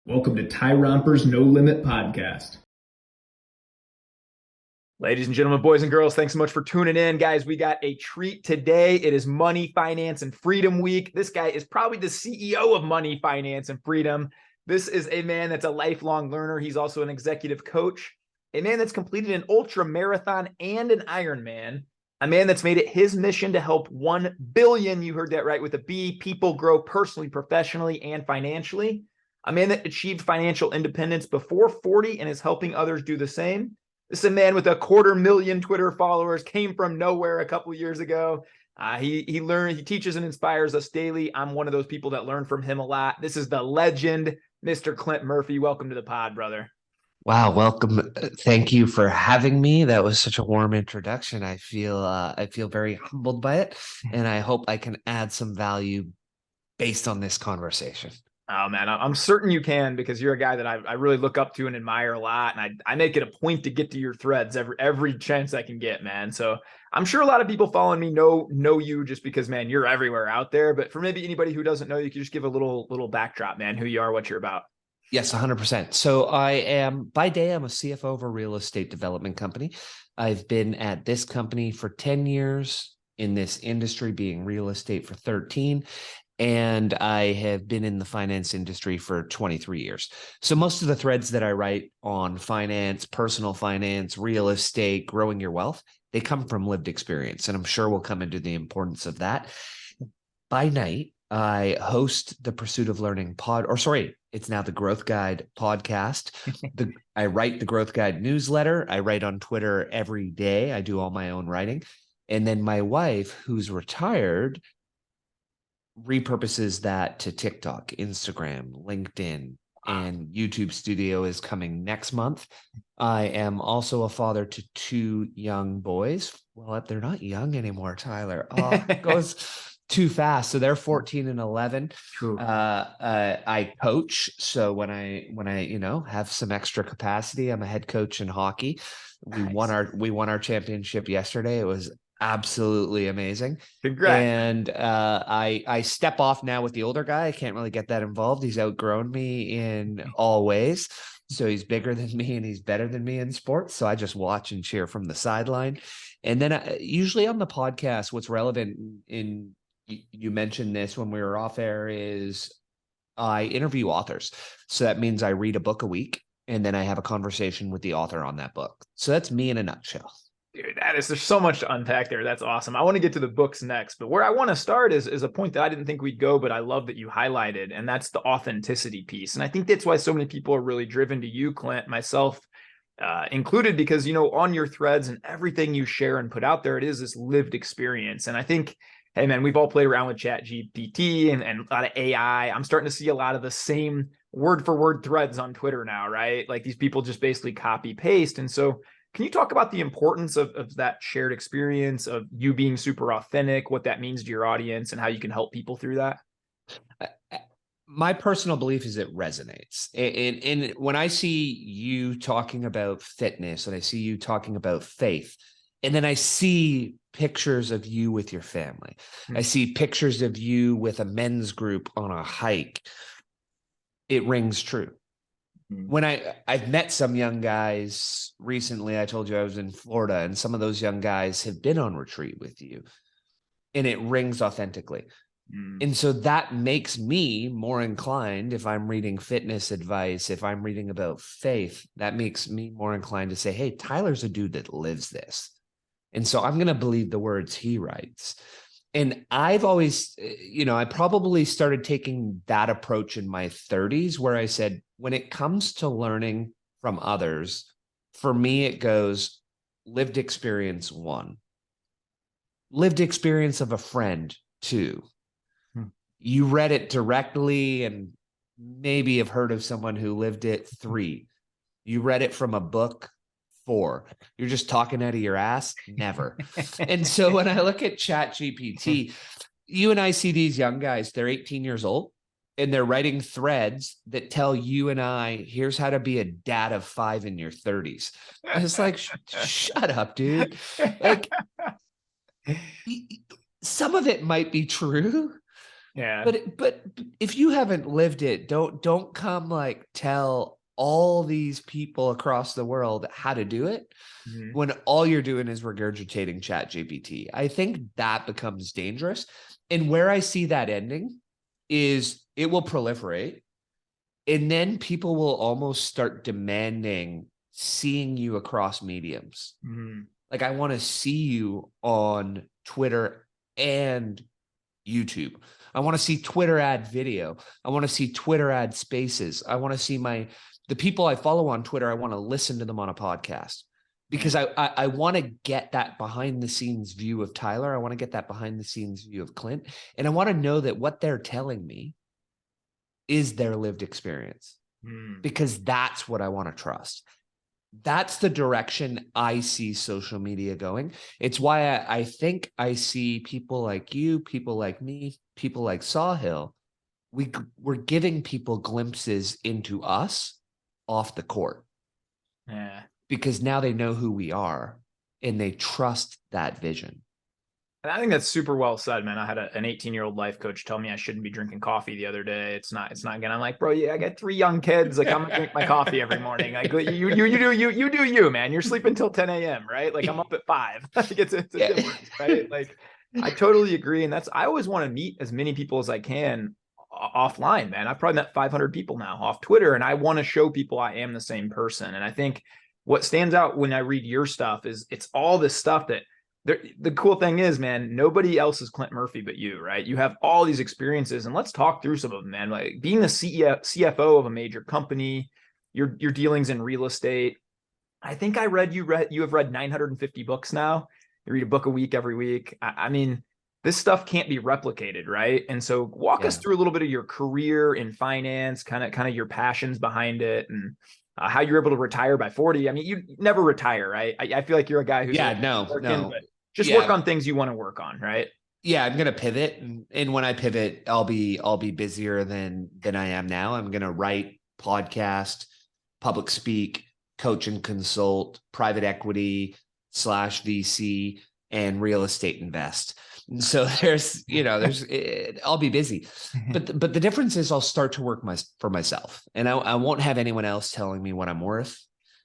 Welcome to Tyrompers No Limit Podcast. Ladies and gentlemen, boys and girls, thanks so much for tuning in. Guys, we got a treat today. It is Money, Finance, and Freedom Week. This guy is probably the CEO of Money, Finance, and Freedom. This is a man that's a lifelong learner. He's also an executive coach, a man that's completed an ultra marathon and an Ironman, a man that's made it his mission to help 1 billion, you heard that right, with a B, people grow personally, professionally, and financially. A man that achieved financial independence before 40 and is helping others do the same. This is a man with 250,000 Twitter followers, came from nowhere a couple years ago. He teaches and inspires us daily. I'm one of those people that learn from him a lot. This is the legend, Mr. Clint Murphy. Welcome to the pod, brother. Wow, welcome. Thank you for having me. That was such a warm introduction. I feel very humbled by it, and I hope I can add some value based on this conversation. Oh, man, I'm certain you can, because you're a guy that I really look up to and admire a lot. And I make it a point to get to your threads every chance I can get, man. So I'm sure a lot of people following me know you just because, man, you're everywhere out there. But for maybe anybody who doesn't know, you could just give a little backdrop, man, who you are, what you're about. Yes, 100%. So by day, I'm a CFO of a real estate development company. I've been at this company for 10 years, in this industry being real estate for 13. And I have been in the finance industry for 23 years. So most of the threads that I write on finance, personal finance, real estate, growing your wealth, they come from lived experience. And I'm sure we'll come into the importance of that. By night, I host the Pursuit of Learning it's now the Growth Guide podcast. I write the Growth Guide newsletter. I write on Twitter every day. I do all my own writing. And then my wife, who's retired, repurposes that to TikTok, Instagram, LinkedIn, and YouTube Studio is coming next month. I am also a father to 2 young boys. Well, they're not young anymore, Tyler. Oh, it goes too fast. So they're 14 and 11. True. I coach. So when I have some extra capacity, I'm a head coach in hockey. Nice. We won our championship yesterday. It was absolutely amazing. Congrats. And I step off now with the older guy. I can't really get that involved. He's outgrown me in all ways. So he's bigger than me and he's better than me in sports. So I just watch and cheer from the sideline. And then usually on the podcast, what's relevant you mentioned this when we were off air, is I interview authors. So that means I read a book a week and then I have a conversation with the author on that book. So that's me in a nutshell. Dude, there's so much to unpack there. That's awesome. I want to get to the books next, but where I want to start is a point that I didn't think we'd go, but I love that you highlighted, and that's the authenticity piece. And I think that's why so many people are really driven to you, Clint, myself included, because, on your threads and everything you share and put out there, it is this lived experience. And I think, hey, man, we've all played around with Chat GPT and a lot of AI. I'm starting to see a lot of the same word for word threads on Twitter now, right? Like these people just basically copy paste. And so can you talk about the importance of that shared experience of you being super authentic, what that means to your audience, and how you can help people through that? My personal belief is it resonates. And when I see you talking about fitness and I see you talking about faith, and then I see pictures of you with your family, I see pictures of you with a men's group on a hike, it rings true. When I've met some young guys recently, I told you I was in Florida, and some of those young guys have been on retreat with you, and it rings authentically. And so that makes me more inclined, if I'm reading fitness advice, if I'm reading about faith, that makes me more inclined to say, hey, Tyler's a dude that lives this. And so I'm going to believe the words he writes. And I've always, I probably started taking that approach in my 30s, where I said, when it comes to learning from others, for me, it goes lived experience 1, lived experience of a friend 2. You read it directly and maybe have heard of someone who lived it 3. You read it from a book 4. You're just talking out of your ass? Never. And so when I look at Chat GPT, you and I see these young guys, they're 18 years old, and they're writing threads that tell you and I, here's how to be a dad of 5 in your 30s. And it's like, shut up, dude. Like, some of it might be true, Yeah. But if you haven't lived it, don't come like tell all these people across the world how to do it Mhm. when all you're doing is regurgitating Chat GPT. I think that becomes dangerous. And where I see that ending is it will proliferate. And then people will almost start demanding seeing you across mediums. Mhm. Like, I want to see you on Twitter and YouTube. I want to see Twitter ad video. I want to see Twitter ad spaces. I want to see the people I follow on Twitter. I want to listen to them on a podcast because I want to get that behind the scenes view of Tyler. I want to get that behind the scenes view of Clint. And I want to know that what they're telling me is their lived experience, Mhm. because that's what I want to trust. That's the direction I see social media going. It's why I think I see people like you, people like me, people like Sawhill. We're giving people glimpses into us off the court Yeah. because now they know who we are and they trust that vision. And I think that's super well said, man. I had an 18-year-old life coach tell me I shouldn't be drinking coffee the other day. It's not good. I'm like, bro, yeah, I got 3 young kids. Like, I'm gonna drink my coffee every morning. Like, you do you, man. You're sleeping until 10 a.m., right? Like, I'm up at 5. Like, it's a Yeah. difference, right? Like, I totally agree. And I always want to meet as many people as I can offline, man. I've probably met 500 people now off Twitter, and I want to show people I am the same person. And I think what stands out when I read your stuff is it's all this stuff that the cool thing is, man, nobody else is Clint Murphy but you, right? You have all these experiences, and let's talk through some of them, man. Like being the CFO of a major company, your dealings in real estate. I think you have read 950 books now. You read a book a week every week. I mean, this stuff can't be replicated, right? And so walk us Yeah. through a little bit of your career in finance, kind of your passions behind it, and how you're able to retire by 40. I mean, you never retire, right? I feel like you're a guy who's Yeah, like working, no. but just work Yeah. on things you want to work on, right? Yeah, I'm gonna pivot, and when I pivot, I'll be busier than I am now. I'm gonna write, podcast, public speak, coach and consult, private equity slash VC, and real estate invest. And so I'll be busy, but the difference is I'll start to work for myself, and I won't have anyone else telling me what I'm worth,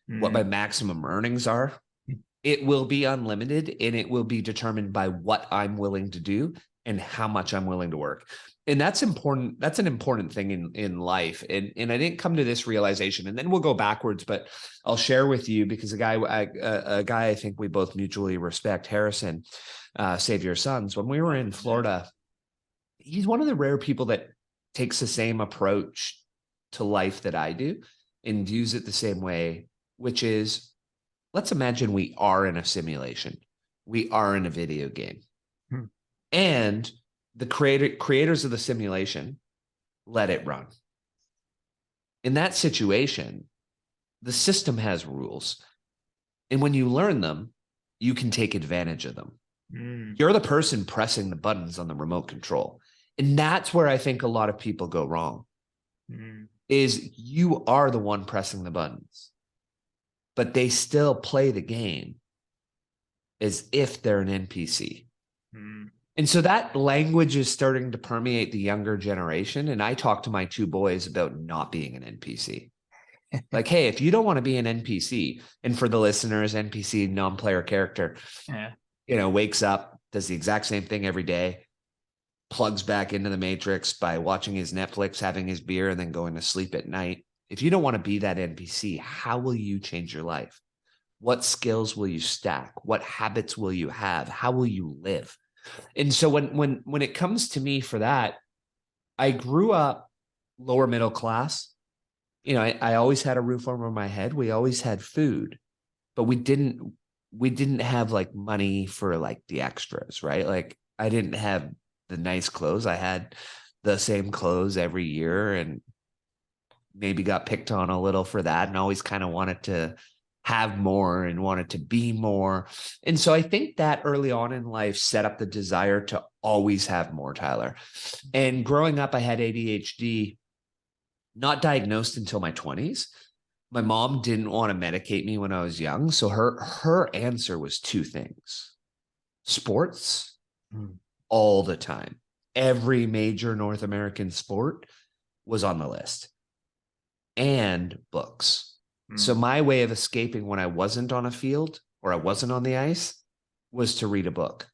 what my maximum earnings are. It will be unlimited, and it will be determined by what I'm willing to do and how much I'm willing to work. And that's important. That's an important thing in life. And I didn't come to this realization, and then we'll go backwards, but I'll share with you because a guy I think we both mutually respect, Harrison, Save Your Sons. When we were in Florida, he's one of the rare people that takes the same approach to life that I do and views it the same way, which is, let's imagine we are in a simulation. We are in a video game. And the creators of the simulation let it run. In that situation, the system has rules. And when you learn them, you can take advantage of them. You're the person pressing the buttons on the remote control. And that's where I think a lot of people go wrong, is you are the one pressing the buttons, but they still play the game as if they're an NPC. And so that language is starting to permeate the younger generation. And I talk to my 2 boys about not being an NPC. Like, hey, if you don't want to be an NPC, and for the listeners, NPC, non-player character, wakes up, does the exact same thing every day, plugs back into the Matrix by watching his Netflix, having his beer, and then going to sleep at night. If you don't want to be that NPC, how will you change your life? What skills will you stack? What habits will you have? How will you live? And so when it comes to me for that, I grew up lower middle class. I always had a roof over my head. We always had food, but we didn't have like money for like the extras, right? Like I didn't have the nice clothes. I had the same clothes every year and maybe got picked on a little for that, and always kind of wanted to have more and wanted to be more. And so I think that early on in life set up the desire to always have more, Tyler. And growing up, I had ADHD, not diagnosed until my 20s. My mom didn't want to medicate me when I was young. So her answer was 2 things: sports all the time. every major North American sport was on the list, and books. So my way of escaping when I wasn't on a field or I wasn't on the ice was to read a book.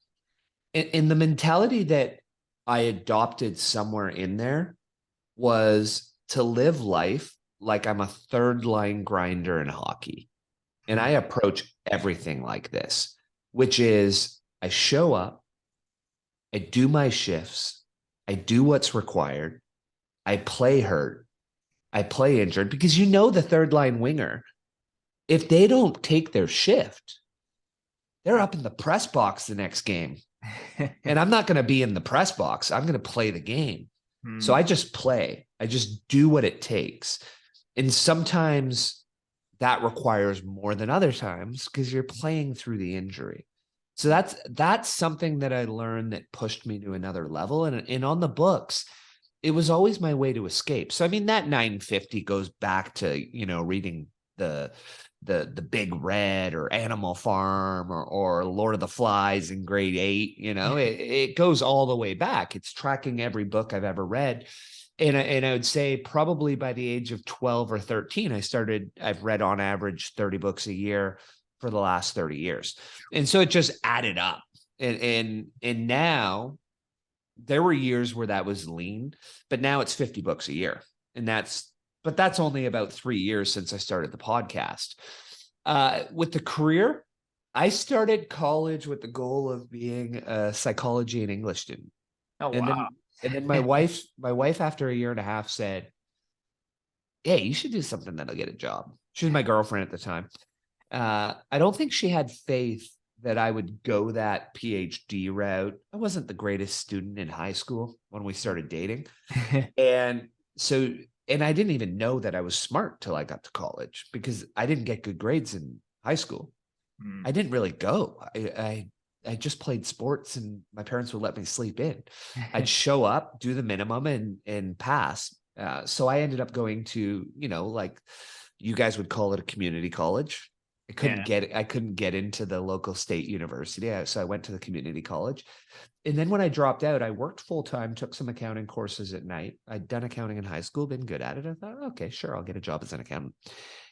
And the mentality that I adopted somewhere in there was to live life like I'm a third line grinder in hockey. And I approach everything like this, which is I show up, I do my shifts, I do what's required, I play hurt, I play injured, because the third line winger, if they don't take their shift, they're up in the press box the next game. And I'm not going to be in the press box. I'm going to play the game. So I just play. I just do what it takes. And sometimes that requires more than other times because you're playing through the injury. So that's something that I learned that pushed me to another level. And on the books, it was always my way to escape. So, I mean, that 950 goes back to, reading the Big Red or Animal Farm or Lord of the Flies in grade 8. It goes all the way back. It's tracking every book I've ever read. And I would say probably by the age of 12 or 13, I've read on average 30 books a year for the last 30 years. And so it just added up. And now there were years where that was lean, but now it's 50 books a year. But that's only about 3 years since I started the podcast. With the career, I started college with the goal of being a psychology and English student. Oh, and wow. Then my wife, after a year and a half, said, "Hey, you should do something that'll get a job." She was my girlfriend at the time. I don't think she had faith that I would go that PhD route. I wasn't the greatest student in high school when we started dating. And I didn't even know that I was smart till I got to college because I didn't get good grades in high school. I didn't really go. I just played sports and my parents would let me sleep in. I'd show up, do the minimum and pass. So I ended up going to, like you guys would call it a community college. I couldn't get into the local state university. So I went to the community college. And then when I dropped out, I worked full time, took some accounting courses at night. I'd done accounting in high school, been good at it. I thought, okay, sure, I'll get a job as an accountant.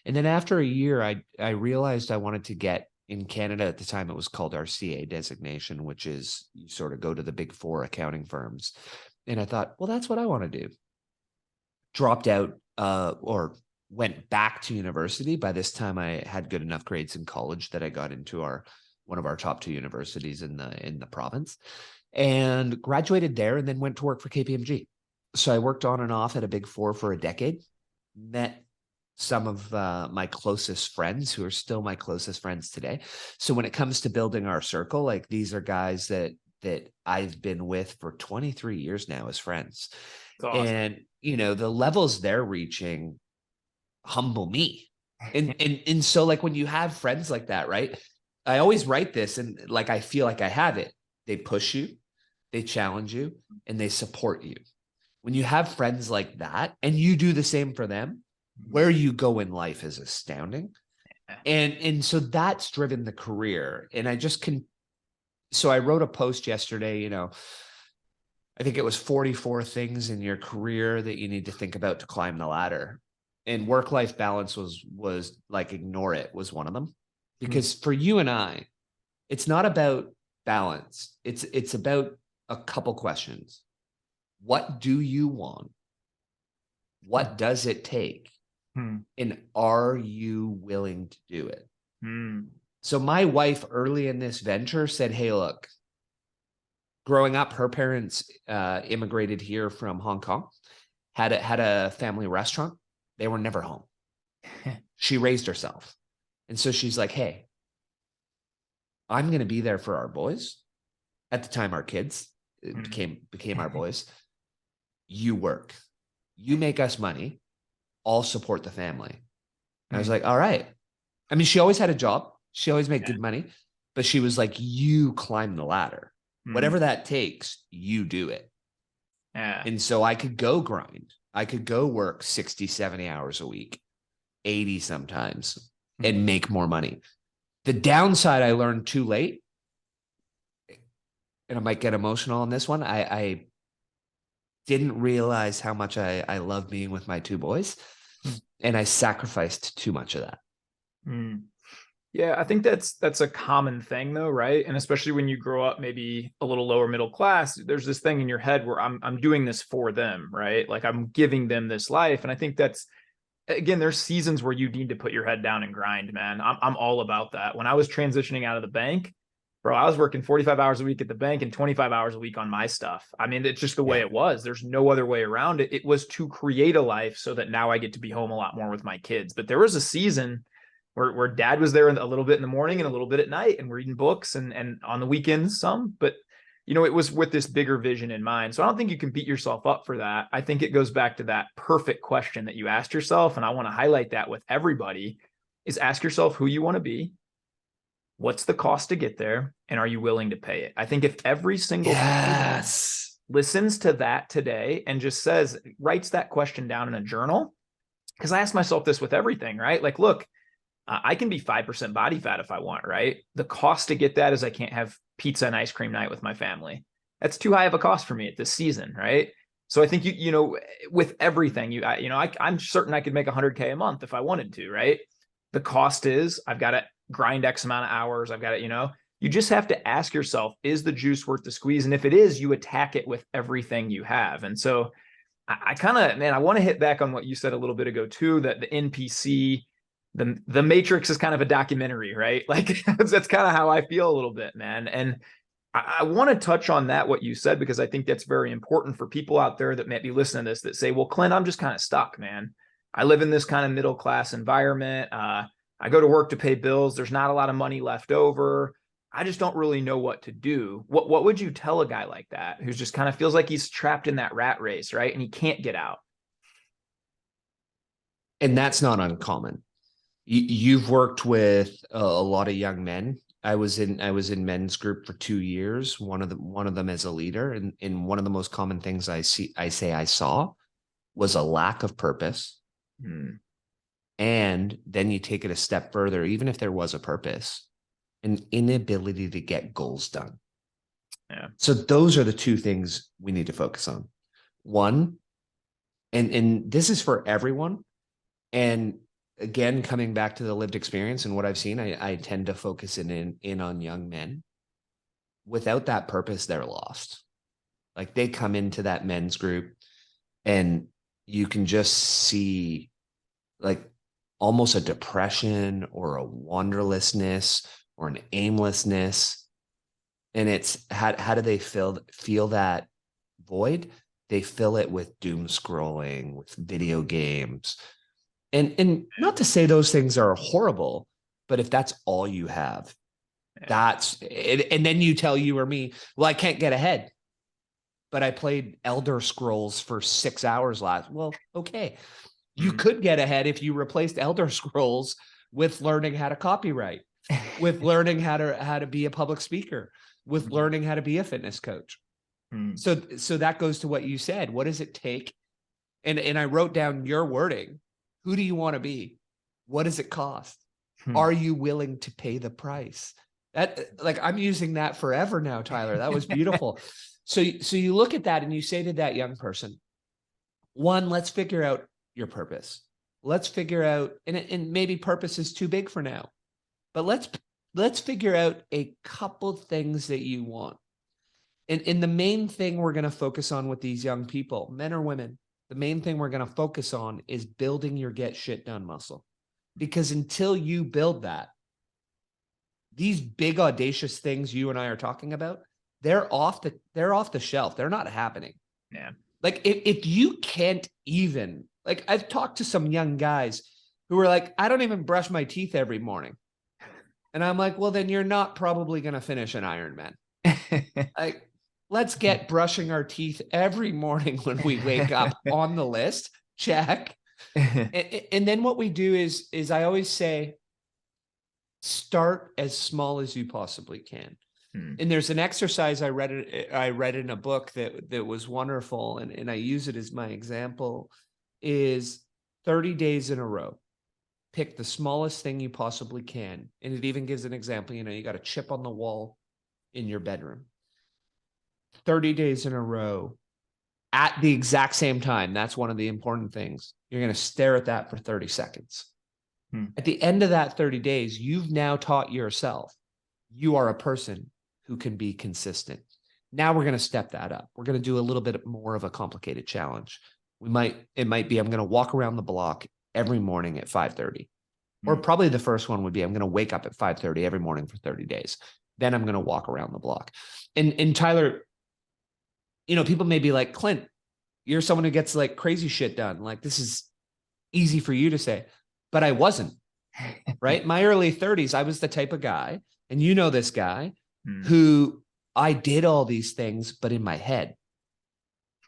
And then after a year, I realized I wanted to get, in Canada at the time, it was called RCA designation, which is you sort of go to the big 4 accounting firms. And I thought, well, that's what I want to do. Dropped out or went back to university. By this time, I had good enough grades in college that I got into one of our top 2 universities in the province, and graduated there, and then went to work for KPMG. So I worked on and off at a big 4 for a decade, met some of my closest friends who are still my closest friends today. So when it comes to building our circle, like these are guys that I've been with for 23 years now as friends. Awesome. And, the levels they're reaching humble me. And so like when you have friends like that, right? I always write this and like, I feel like I have it. They push you, they challenge you, and they support you. When you have friends like that and you do the same for them, where you go in life is astounding. And so that's driven the career. And so I wrote a post yesterday, I think it was 44 things in your career that you need to think about to climb the ladder. And work-life balance was like, ignore it was one of them. Because for you and I, it's not about balance. It's about a couple questions. What do you want? What does it take? And are you willing to do it? So my wife early in this venture said, hey, look, growing up, her parents immigrated here from Hong Kong, had a family restaurant. They were never home. She raised herself. And so she's like, hey, I'm going to be there for our boys. At the time, our kids became our boys. You work. You make us money. I'll support the family. And I was like, all right. I mean, she always had a job. She always made good money. But she was like, you climb the ladder. Whatever that takes, you do it. And so I could go grind. I could go work 60, 70 hours a week, 80 sometimes, and make more money. The downside I learned too late, and I might get emotional on this one. I didn't realize how much I love being with my two boys. And I sacrificed too much of that. Mm. Yeah, I think that's a common thing though, right? And especially when you grow up maybe a little lower middle class, there's this thing in your head where I'm doing this for them, right? Like I'm giving them this life. And I think that's, again, there's seasons where you need to put your head down and grind, man. I'm all about that. When I was transitioning out of the bank, bro, I was working 45 hours a week at the bank and 25 hours a week on my stuff. I mean, it's just the way it was. There's no other way around it. It was to create a life so that now I get to be home a lot more with my kids. But there was a season where dad was there a little bit in the morning and a little bit at night, and we're reading books and on the weekends some, but it was with this bigger vision in mind. So I don't think you can beat yourself up for that. I think it goes back to that perfect question that you asked yourself. And I want to highlight that with everybody is ask yourself who you want to be. What's the cost to get there? And are you willing to pay it? I think if every single Yes. listens to that today and just writes that question down in a journal, because I ask myself this with everything, right? Like, look, I can be 5% body fat if I want, right? The cost to get that is I can't have pizza and ice cream night with my family. That's too high of a cost for me at this season, right? So I think with everything, I'm certain I could make 100K a month if I wanted to, right? The cost is I've got to grind X amount of hours. I've got to, you just have to ask yourself, is the juice worth the squeeze? And if it is, you attack it with everything you have. And so I kind of, man, I want to hit back on what you said a little bit ago too, that the NPC, the Matrix is kind of a documentary, right? Like that's kind of how I feel a little bit, man. And I want to touch on that, what you said, because I think that's very important for people out there that might be listening to this that say, well, Clint, I'm just kind of stuck, man. I live in this kind of middle class environment. I go to work to pay bills. There's not a lot of money left over. I just don't really know what to do. What would you tell a guy like that who's just kind of feels like he's trapped in that rat race, right? And he can't get out. And that's not uncommon. You've worked with a lot of young men. I was in men's group for 2 years. One of them as a leader, and one of the most common things I saw was a lack of purpose. And then you take it a step further, even if there was a purpose, an inability to get goals done. Yeah. So those are the two things we need to focus on. One, and this is for everyone. And again, coming back to the lived experience and what I've seen, I tend to focus in on young men. Without that purpose, they're lost. Like they come into that men's group and you can just see like almost a depression or a wanderlessness or an aimlessness. And it's how do they feel that void? They fill it with doom scrolling, with video games. And not to say those things are horrible, but if that's all you have, that's it. And then you tell you or me, well, I can't get ahead, but I played Elder Scrolls for 6 hours last. Well, okay. You could get ahead if you replaced Elder Scrolls with learning how to copyright, with learning how to be a public speaker, with learning how to be a fitness coach. So that goes to what you said. What does it take? And I wrote down your wording. Who do you want to be? What does it cost? Are you willing to pay the price? That, like, I'm using that forever now, Tyler. That was beautiful. So you look at that and you say to that young person, one, let's figure out your purpose. Let's figure out, and maybe purpose is too big for now, but let's figure out a couple things that you want. And the main thing we're going to focus on with these young people, men or women, the main thing we're going to focus on is building your get shit done muscle. Because until you build that, these big audacious things you and I are talking about, they're off the shelf. They're not happening. Yeah. Like if you can't even, like I've talked to some young guys who are like, I don't even brush my teeth every morning. And I'm like, well, then you're not probably going to finish an Ironman. Like, let's get brushing our teeth every morning when we wake up on the list. Check. And then what we do is I always say, start as small as you possibly can. And there's an exercise I read in a book that was wonderful, and I use it as my example, is 30 days in a row. Pick the smallest thing you possibly can. And it even gives an example, you got a chip on the wall in your bedroom. 30 days in a row. at the exact same time. That's one of the important things. You're going to stare at that for 30 seconds. At the end of that 30 days, you've now taught yourself you are a person who can be consistent. Now we're going to step that up. We're going to do a little bit more of a complicated challenge. It might be, I'm going to walk around the block every morning at 5:30. Or probably the first one would be, I'm going to wake up at 5:30 every morning for 30 days. Then I'm going to walk around the block. And Tyler, people may be like, Clint, you're someone who gets like crazy shit done. Like, this is easy for you to say, but I wasn't, right? My early 30s, I was the type of guy, and this guy who I did all these things, but in my head.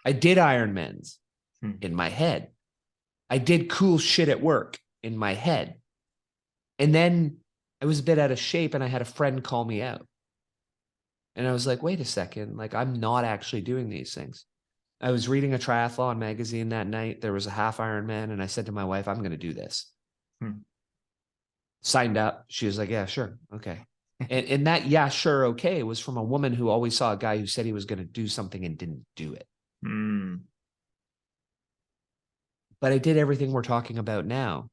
I did Ironmans in my head. I did cool shit at work in my head. And then I was a bit out of shape, and I had a friend call me out. And I was like, wait a second, like, I'm not actually doing these things. I was reading a triathlon magazine that night. There was a half Ironman, and I said to my wife, I'm going to do this. Signed up. She was like, yeah, sure. Okay. And that, yeah, sure. Okay, was from a woman who always saw a guy who said he was going to do something and didn't do it. But I did everything we're talking about now.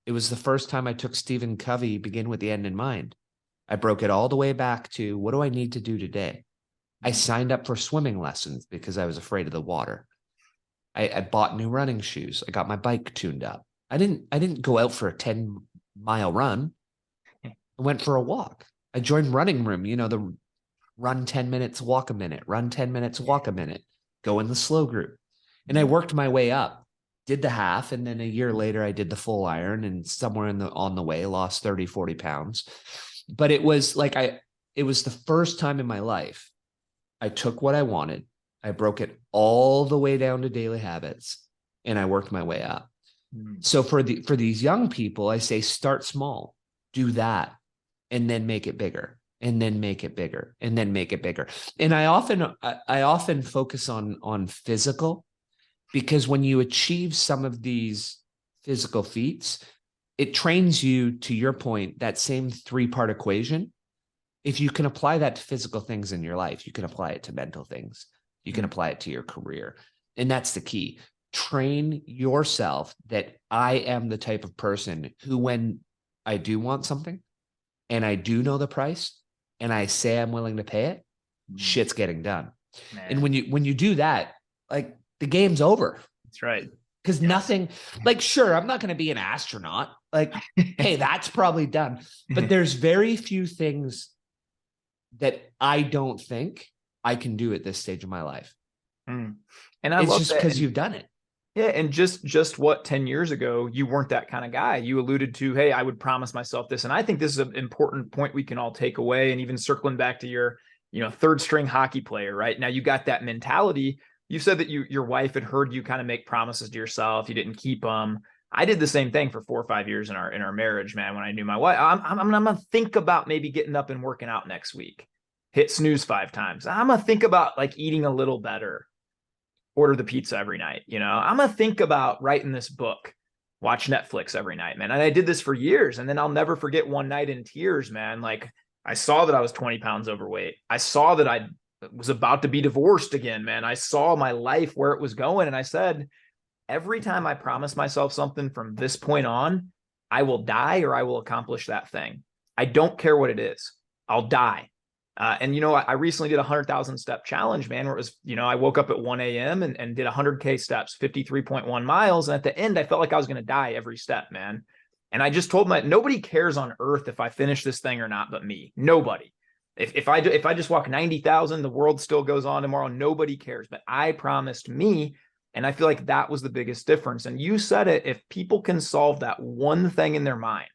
It was the first time I took Stephen Covey, Begin with the End in Mind. I broke it all the way back to, what do I need to do today? I signed up for swimming lessons because I was afraid of the water. I bought new running shoes. I got my bike tuned up. I didn't go out for a 10-mile run. I went for a walk. I joined Running Room, the run 10 minutes, walk a minute, run 10 minutes, walk a minute, go in the slow group. And I worked my way up, did the half. And then a year later, I did the full iron, and somewhere on the way, lost 30, 40 pounds. But it was like, it was the first time in my life I took what I wanted. I broke it all the way down to daily habits, and I worked my way up. So for these young people, I say, start small, do that, and then make it bigger, and then make it bigger, and then make it bigger. And I often focus on physical, because when you achieve some of these physical feats, it trains you, to your point, that same 3-part equation. If you can apply that to physical things in your life, you can apply it to mental things. You can apply it to your career. And that's the key. Train yourself that I am the type of person who, when I do want something and I do know the price and I say I'm willing to pay it, shit's getting done. Man. And when you do that, like, the game's over. That's right. Because nothing, like, sure, I'm not going to be an astronaut. Like, hey, that's probably done. But there's very few things that I don't think I can do at this stage of my life. And I it's love just that. Because you've done it. Yeah. And just what, 10 years ago, you weren't that kind of guy. You alluded to, hey, I would promise myself this. And I think this is an important point we can all take away. And even circling back to your, third string hockey player, right? Now you got that mentality. You said that your wife had heard you kind of make promises to yourself. You didn't keep them. I did the same thing for 4 or 5 years in our marriage, man. When I knew my wife, I'm going to think about maybe getting up and working out next week. Hit snooze 5 times. I'm going to think about, like, eating a little better. Order the pizza every night. I'm going to think about writing this book, watch Netflix every night, man. And I did this for years. And then I'll never forget one night in tears, man. Like, I saw that I was 20 pounds overweight. I saw that I was about to be divorced again, man. I saw my life where it was going. And I said, every time I promise myself something from this point on, I will die or I will accomplish that thing. I don't care what it is. I'll die. And I recently did a 100,000 step challenge, man, where it was, I woke up at 1 a.m. and did 100K steps, 53.1 miles. And at the end, I felt like I was going to die every step, man. And I just told nobody cares on earth if I finish this thing or not, but me. Nobody. If I just walk 90,000, the world still goes on tomorrow. Nobody cares. But I promised me. And I feel like that was the biggest difference. And you said it, if people can solve that one thing in their mind,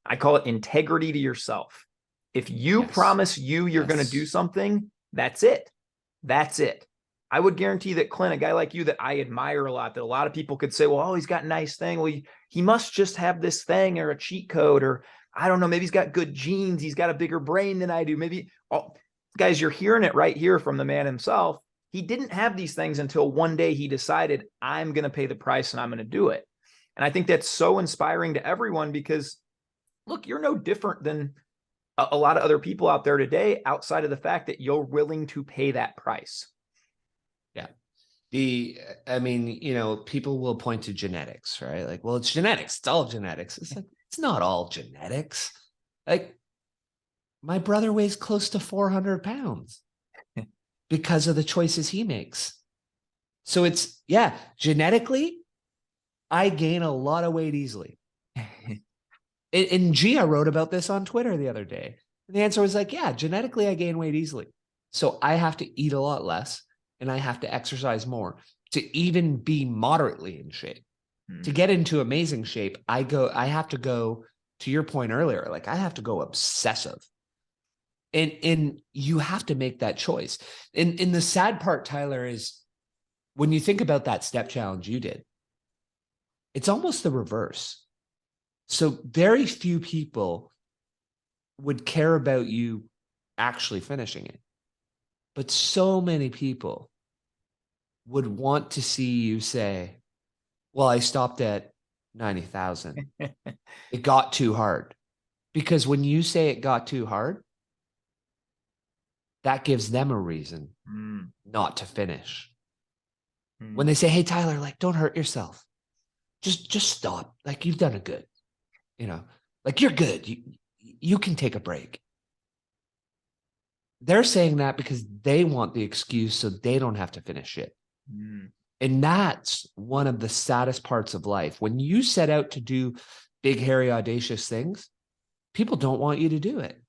I call it integrity to yourself. If you promise you're going to do something, that's it. That's it. I would guarantee that Clint, a guy like you that I admire a lot, that a lot of people could say, well, oh, he's got a nice thing. Well, he must just have this thing or a cheat code, or I don't know, maybe he's got good genes. He's got a bigger brain than I do. Maybe, guys, you're hearing it right here from the man himself. He didn't have these things until one day he decided, I'm going to pay the price and I'm going to do it. And I think that's so inspiring to everyone, because look, you're no different than a lot of other people out there today, outside of the fact that you're willing to pay that price. Yeah. I mean, people will point to genetics, right? Like, well, it's genetics. It's all genetics. It's like, it's not all genetics. Like, my brother weighs close to 400 pounds because of the choices he makes. So it's, yeah, genetically, I gain a lot of weight easily. And Gia wrote about this on Twitter the other day. And the answer was like, yeah, genetically, I gain weight easily. So I have to eat a lot less and I have to exercise more to even be moderately in shape. To get into amazing shape, I have to go, to your point earlier, like I have to go obsessive. And you have to make that choice. And the sad part, Tyler, is when you think about that step challenge you did, it's almost the reverse. So very few people would care about you actually finishing it. But so many people would want to see you say, well, I stopped at 90,000. It got too hard. Because when you say it got too hard, that gives them a reason not to finish. When they say, hey, Tyler, like, don't hurt yourself. Just stop. Like, you've done it good. Like, you're good. You can take a break. They're saying that because they want the excuse so they don't have to finish it. And that's one of the saddest parts of life. When you set out to do big, hairy, audacious things, people don't want you to do it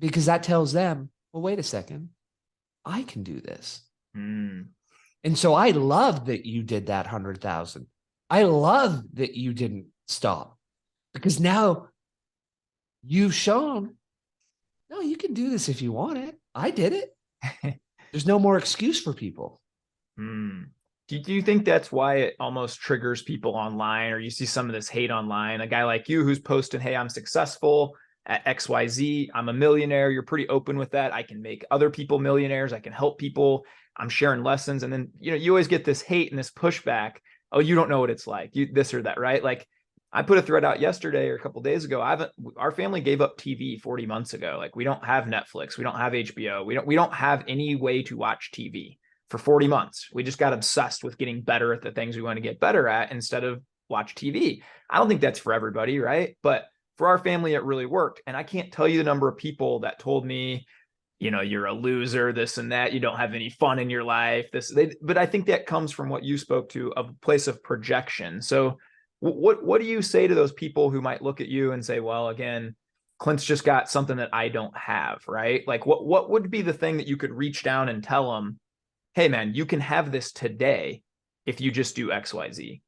because that tells them, well, wait a second, I can do this. And so I love that you did that 100,000. I love that you didn't stop because now you've shown, no, you can do this if you want it. I did it. There's no more excuse for people. Do you think that's why it almost triggers people online, or you see some of this hate online? A guy like you who's posting, hey, I'm successful at XYZ. I'm a millionaire. You're pretty open with that. I can make other people millionaires. I can help people. I'm sharing lessons. And then, you always get this hate and this pushback. Oh, you don't know what it's like. You this or that, right? Like I put a thread out yesterday or a couple of days ago. Our family gave up TV 40 months ago. Like we don't have Netflix. We don't have HBO. We don't have any way to watch TV for 40 months. We just got obsessed with getting better at the things we want to get better at instead of watch TV. I don't think that's for everybody, right? But for our family, it really worked. And I can't tell you the number of people that told me, you're a loser, this and that. You don't have any fun in your life. But I think that comes from what you spoke to, a place of projection. So what do you say to those people who might look at you and say, well, again, Clint's just got something that I don't have, right? Like what would be the thing that you could reach down and tell them, hey man, you can have this today if you just do XYZ?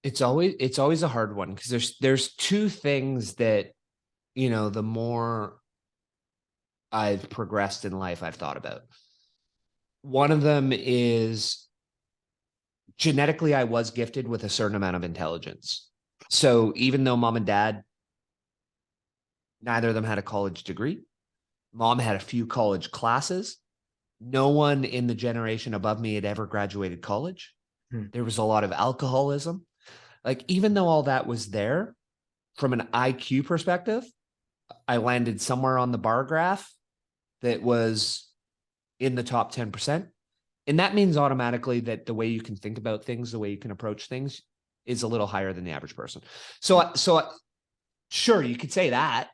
It's always a hard one because there's two things that, the more I've progressed in life, I've thought about. One of them is genetically, I was gifted with a certain amount of intelligence. So even though mom and dad, neither of them had a college degree, mom had a few college classes. No one in the generation above me had ever graduated college. There was a lot of alcoholism. Like, even though all that was there, from an IQ perspective, I landed somewhere on the bar graph that was in the top 10%. And that means automatically that the way you can think about things, the way you can approach things is a little higher than the average person. So sure, you could say that,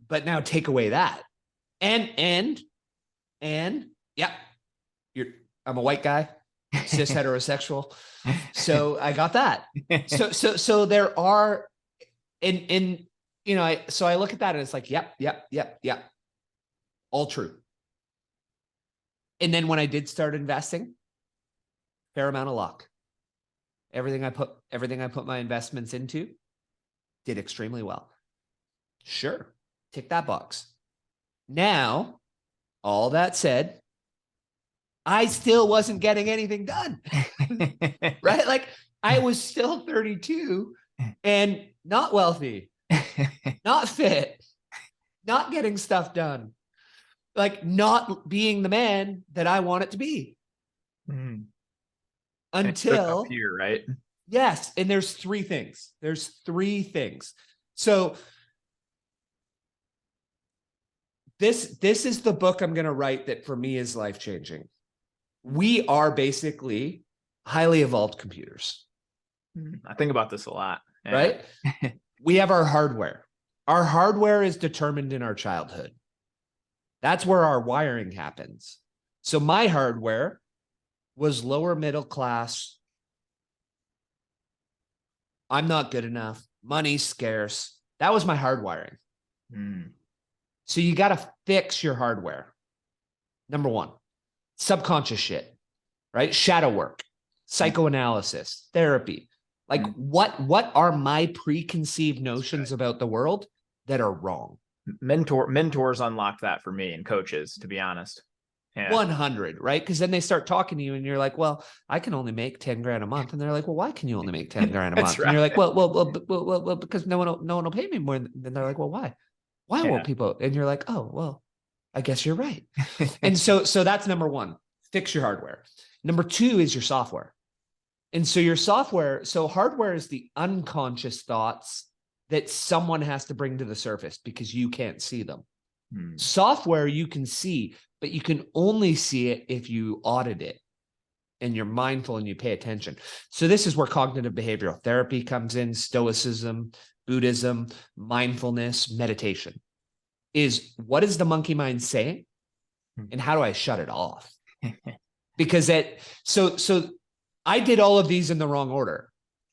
but now take away that. And yeah, I'm a white guy, cis heterosexual. So I got that. So there are, so I look at that and it's like, yep. All true. And then when I did start investing, fair amount of luck. Everything I put my investments into did extremely well. Sure. Tick that box. Now, all that said, I still wasn't getting anything done. Right? Like I was still 32 and not wealthy, not fit, not getting stuff done, like not being the man that I want it to be. Until up here, right? Yes. And there's three things. So This is the book I'm going to write that for me is life-changing. We are basically highly evolved computers. I think about this a lot. Yeah. Right? We have our hardware. Our hardware is determined in our childhood. That's where our wiring happens. So my hardware was lower middle class. I'm not good enough. Money's scarce. That was my hardwiring. So you got to fix your hardware. Number one, subconscious shit, right? Shadow work, psychoanalysis, therapy. Like what are my preconceived notions about the world that are wrong? Mentors unlock that for me, and coaches, to be honest. Yeah. 100, right? Because then they start talking to you and you're like, well, I can only make 10 grand a month. And they're like, well, why can you only make 10 grand a month? Right. And you're like, well, because no one will pay me more. And they're like, well, why? Why won't people? And you're like, oh, well, I guess you're right. And so that's number one, fix your hardware. Number two is your software. And so your software, so hardware is the unconscious thoughts that someone has to bring to the surface because you can't see them. Software you can see, but you can only see it if you audit it and you're mindful and you pay attention. So this is where cognitive behavioral therapy comes in, stoicism, Buddhism, mindfulness, meditation. Is what is the monkey mind saying? And how do I shut it off? Because so I did all of these in the wrong order.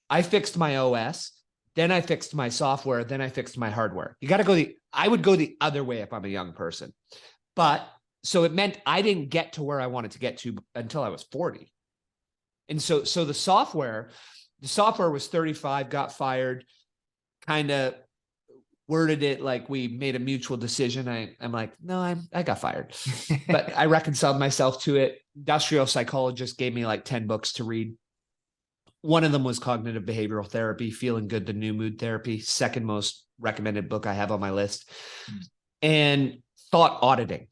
I fixed my OS, then I fixed my software, then I fixed my hardware. You got to go I would go the other way if I'm a young person. But so it meant I didn't get to where I wanted to get to until I was 40. And so the software was 35, got fired, kind of worded it like we made a mutual decision. I'm like, no, I got fired, but I reconciled myself to it. Industrial psychologist gave me like 10 books to read. One of them was Cognitive Behavioral Therapy, Feeling Good, the New Mood Therapy, second most recommended book I have on my list. And Thought Auditing.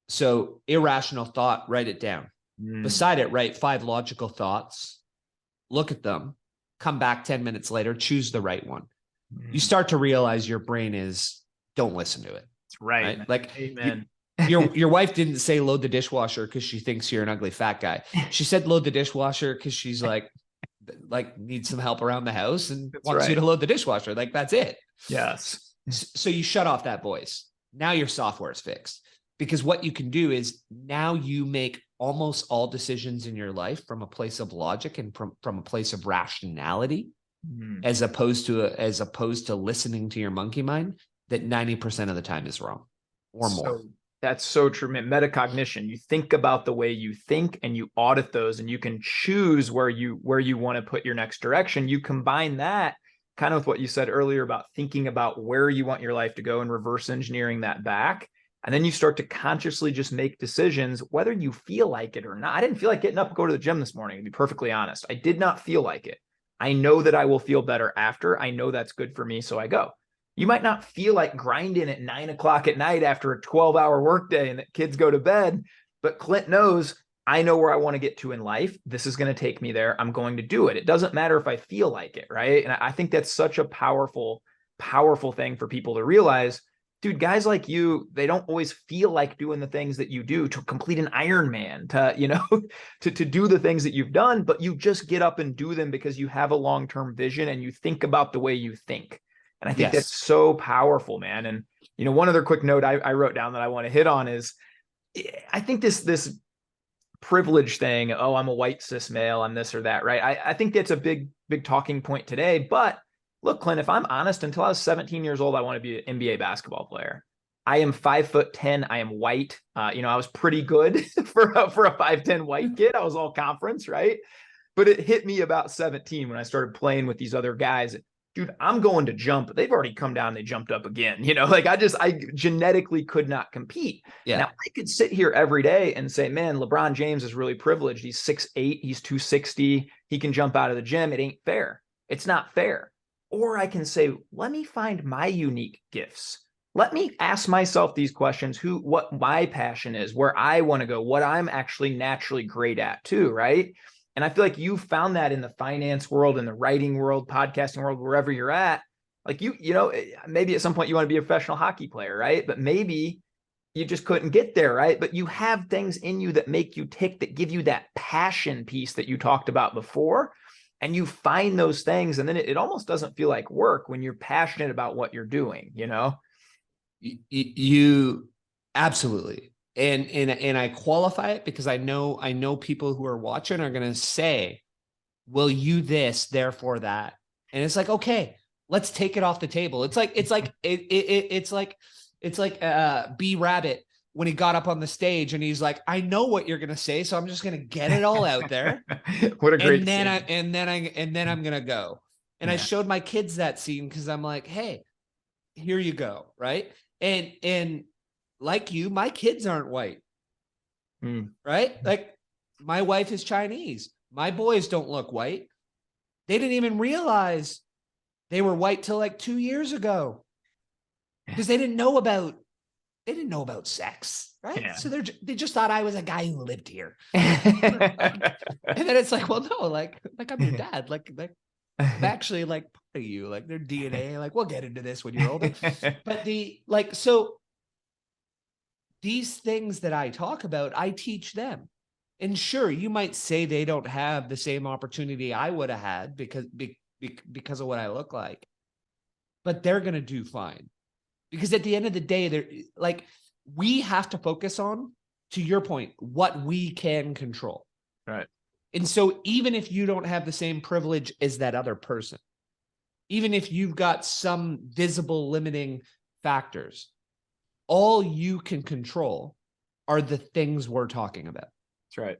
So irrational thought, write it down. Beside it, write 5 logical thoughts, look at them, come back 10 minutes later, choose the right one. You start to realize your brain don't listen to it. That's right. Like, amen. Your wife didn't say load the dishwasher because she thinks you're an ugly fat guy. She said load the dishwasher because she's like needs some help around the house and wants you to load the dishwasher. Like, that's it. Yes. So you shut off that voice. Now your software is fixed, because what you can do is now you make almost all decisions in your life from a place of logic and from a place of rationality, as opposed to listening to your monkey mind that 90% of the time is wrong or more. That's so true. Metacognition. You think about the way you think and you audit those, and you can choose where you want to put your next direction. You combine that kind of with what you said earlier about thinking about where you want your life to go and reverse engineering that back. And then you start to consciously just make decisions, whether you feel like it or not. I didn't feel like getting up and go to the gym this morning, to be perfectly honest. I did not feel like it. I know that I will feel better after. I know that's good for me, so I go. You might not feel like grinding at 9 o'clock at night after a 12-hour workday and that kids go to bed, but Clint knows, I know where I want to get to in life. This is going to take me there. I'm going to do it. It doesn't matter if I feel like it, right? And I think that's such a powerful, powerful thing for people to realize. Dude, guys like you, they don't always feel like doing the things that you do to complete an Ironman, to do the things that you've done, but you just get up and do them because you have a long-term vision and you think about the way you think. And I think that's so powerful, man. And, one other quick note I wrote down that I want to hit on is, I think this privilege thing, oh, I'm a white cis male, I'm this or that, right? I think that's a big talking point today. But look, Clint, if I'm honest, until I was 17 years old, I want to be an NBA basketball player. I am 5'10". I am white. I was pretty good for a 5'10" white kid. I was all conference, right? But it hit me about 17 when I started playing with these other guys. Dude, I'm going to jump. They've already come down. They jumped up again. I genetically could not compete. Yeah. Now I could sit here every day and say, man, LeBron James is really privileged. He's 6'8", he's 260. He can jump out of the gym. It ain't fair. It's not fair. Or I can say, let me find my unique gifts. Let me ask myself these questions, what my passion is, where I want to go, what I'm actually naturally great at too, right? And I feel like you found that in the finance world, in the writing world, podcasting world, wherever you're at, Like maybe at some point you want to be a professional hockey player, right? But maybe you just couldn't get there, right? But you have things in you that make you tick, that give you that passion piece that you talked about before. And you find those things, and then it almost doesn't feel like work when you're passionate about what you're doing, You absolutely. And I qualify it because I know people who are watching are going to say, will you this, therefore that. And it's like, okay, let's take it off the table. It's like B Rabbit when he got up on the stage and he's like, I know what you're going to say, so I'm just going to get it all out there. What a great and then I'm going to go. And I showed my kids that scene because I'm like, hey, here you go. Right. And like you, my kids aren't white. Right. Like my wife is Chinese. My boys don't look white. They didn't even realize they were white till like 2 years ago because they didn't know about sex, right? Yeah. So they just thought I was a guy who lived here. And then it's like, well, no, like I'm your dad, like I'm actually like part of you, like their DNA. Like we'll get into this when you're older, but so these things that I talk about, I teach them. And sure, you might say they don't have the same opportunity I would have had because of what I look like, but they're going to do fine. Because at the end of the day, they're like, we have to focus on, to your point, what we can control. Right. And so even if you don't have the same privilege as that other person, even if you've got some visible limiting factors, all you can control are the things we're talking about. That's right.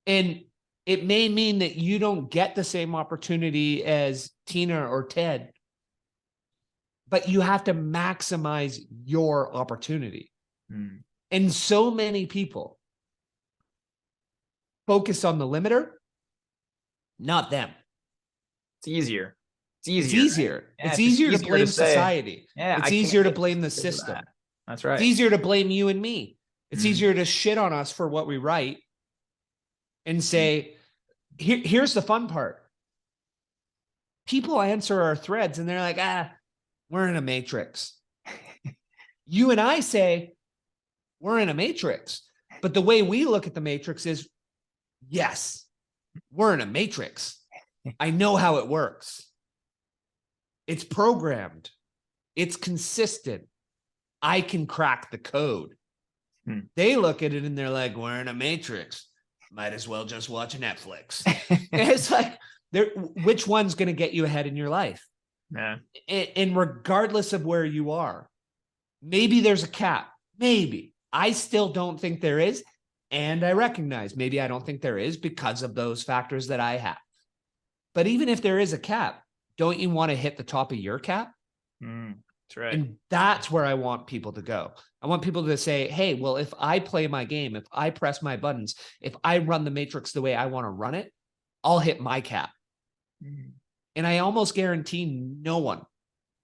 And it may mean that you don't get the same opportunity as Tina or Ted, but you have to maximize your opportunity. And so many people focus on the limiter, not them. It's easier. It's easier. Right? Yeah, it's easier to blame society. Yeah, it's easier to blame the system. That's right. It's easier to blame you and me. It's easier to shit on us for what we write and say, here's the fun part. People answer our threads and they're like, we're in a matrix. You and I say, we're in a matrix. But the way we look at the matrix is, yes, we're in a matrix. I know how it works. It's programmed. It's consistent. I can crack the code. They look at it and they're like, we're in a matrix. Might as well just watch Netflix. It's like, which one's going to get you ahead in your life? Yeah. And regardless of where you are, maybe there's a cap. Maybe. I still don't think there is. And I recognize maybe I don't think there is because of those factors that I have. But even if there is a cap, don't you want to hit the top of your cap? That's right. And that's where I want people to go. I want people to say, hey, well, if I play my game, if I press my buttons, if I run the matrix the way I want to run it, I'll hit my cap. And I almost guarantee no one